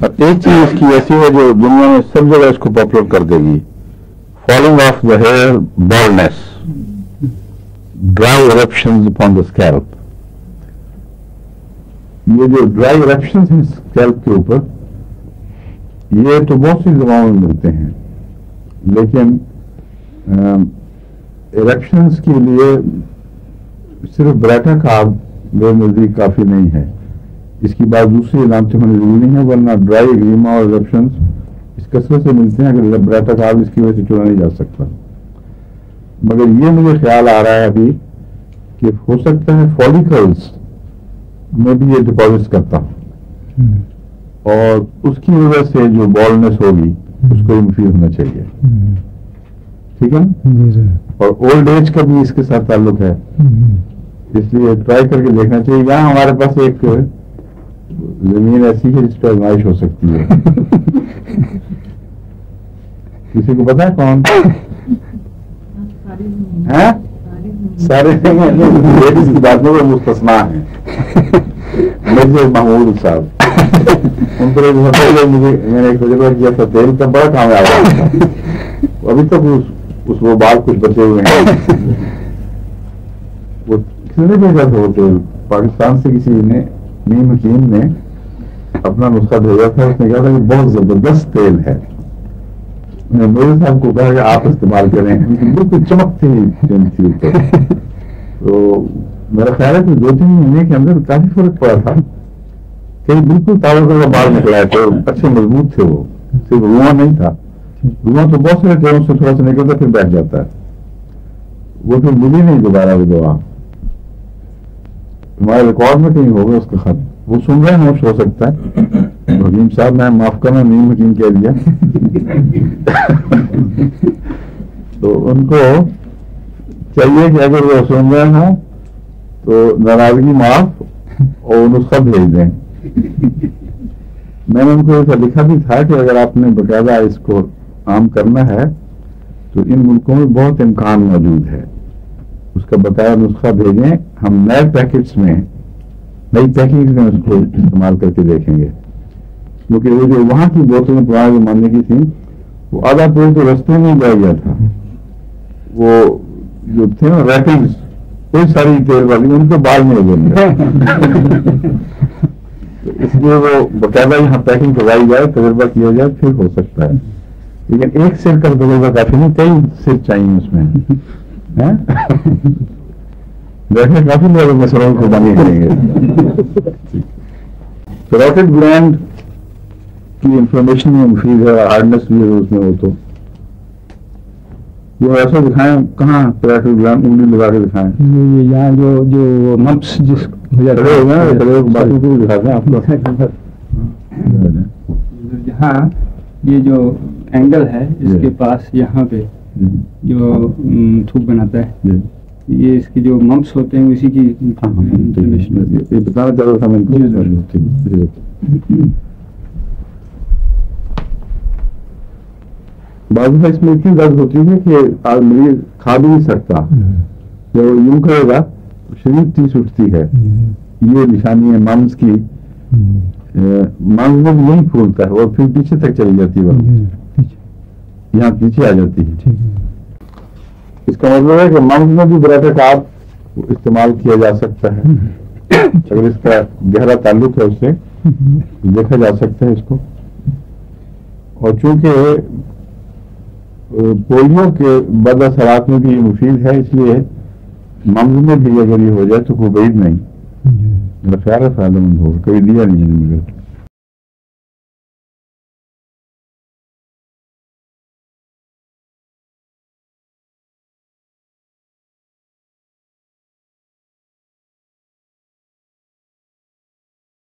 ایک چیز اس کی ایسی ہے جو دنیا میں سب جگہ اس کو پاپولر کر دے گی، falling of the hair baldness, dry eruptions upon the scalp. یہ جو ڈرائی eruptions ہیں اسکیلپ کے اوپر، یہ تو بہت سی زبانوں میں ملتے ہیں، لیکن eruptions کے لیے صرف براٹا کارب میرے نزدیک کافی نہیں ہے، اس کی بات دوسری علامتیں ہونی ضروری نہیں ہے، ورنہ ڈرائی ایگزیما اور eruptions اس کثرت سے ملتے ہیں، اگر براٹا کارب اس کی وجہ سے چھوڑا نہیں جا سکتا۔ مگر یہ مجھے خیال آ رہا ہے ابھی کہ ہو سکتا ہے فالیکلز میں بھی یہ ڈپازٹ کرتا ہوں، اور اس کی وجہ سے جو بالنس ہوگی اس کو مفید ہونا چاہیے، ٹھیک ہے نا؟ اور اولڈ ایج کا بھی اس کے ساتھ تعلق ہے، اس لیے ٹرائی کر کے دیکھنا چاہیے۔ یہاں ہمارے پاس ایک زمین ایسی ہے جس پہ آزمائش ہو سکتی ہے، کسی کو پتا ہے کون؟ سارے لیڈیز کی باتوں میں مستثنا ہیں، مرزا محمود صاحب، ان پر میں نے ایک تجربہ کیا تھا، تیل کا بڑا کامیاب تھا، ابھی تک وہ بال کچھ بچے ہوئے ہیں۔ وہ کسی نے بھیجا تھا وہ تیل پاکستان سے، کسی نے نیم حکیم نے اپنا نسخہ بھیجا تھا، اس نے کہا تھا کہ بہت زبردست تیل ہے، میں نے میرے صاحب کو کہا کہ آپ استعمال کریں، بالکل چمکتی تھی۔ تو میرا خیال ہے کہ 2-3 مہینے کے اندر کافی فرق پڑا تھا، کہیں بالکل تازہ تازہ بال نکلا ہے، تو اچھے مضبوط تھے، وہ صرف رواں نہیں تھا، رواں تو بہت سارے تیلوں سے تھوڑا سا نکلتا پھر بیٹھ جاتا ہے، وہ پھر ملی نہیں دوبارہ وہ دوا، ہمارے ریکارڈ میں کہیں ہوگا اس کا خط، وہ سن رہے ہیں، ہو سکتا ہے حکیم صاحب، میں معاف کرنا، نیم حکیم کہہ دیا۔ تو ان کو چاہیے کہ اگر وہ سن رہے ہیں تو ناراضگی معاف اور نسخہ بھیج دیں۔ میں نے ان کو ایسا لکھا بھی تھا کہ اگر آپ نے باقاعدہ اس کو عام کرنا ہے تو ان ملکوں میں بہت امکان موجود ہے، اس کا بتایا نسخہ بھیجیں، ہم نئے پیکٹس میں نئی پیکنگ میں اس کو استعمال کر کے دیکھیں گے، کیونکہ وہ جو وہاں کی بوتلیں پرانے زمانے کی تھیں وہ آدھا تیل تو رستے میں ہی بہ گیا تھا، وہ جو تھے نا ریپنگس کوئی ساری تیل والی ان کے بال نہیں بن گئے، اس لیے وہ باقاعدہ یہاں پیکنگ کروائی جائے، تجربہ کیا جائے، پھر ہو سکتا ہے، لیکن ایک سر کا تجربہ کافی نہیں، کئی سر چاہیے اس میں، دیکھیں کافی لوگ مسئلوں کو بانی کریں گے۔ کیروٹڈ گلینڈ کی انفارمیشن میں مفید ہے، ہارڈنس بھی ہے اس میں، وہ تو وہ ایسا دکھائیں کہاں کیروٹڈ گلینڈ، انگلی لگا کے دکھائیں، یہاں جو ممپس جس باقی کو بھی دکھاتے ہیں آپ کو، یہاں یہ جو اینگل ہے اس کے پاس یہاں پہ جو تھوک بناتا ہے، یہ اس کی جو ممپس ہوتے ہیں اسی کی بتانا چاہ رہا تھا میں، بعض دفعہ اس میں اتنی درد ہوتی ہے کہ مریض کھا بھی نہیں سکتا، جب وہ یوں کرے گا تو شدید تیس اٹھتی ہے، یہ نشانی ہے ممز کی، ممز میں یہی پھولتا ہے اور پھر پیچھے تک چلی جاتی ہے، یہاں پیچھے آ جاتی ہے، اس کا مطلب ہے کہ ممز میں بھی براٹا کارب استعمال کیا جا سکتا ہے، اگر اس کا گہرا تعلق ہے اس سے دیکھا جا سکتا ہے اس کو، اور چونکہ پولیو کے بد اثرات میں بھی یہ مفید ہے، اس لیے ممز میں بھی اگر یہ ہو جائے تو کوئی بعید نہیں، میرا خیال ہے فائدہ مند ہوگا، کبھی دیا نہیں ہے مجھے۔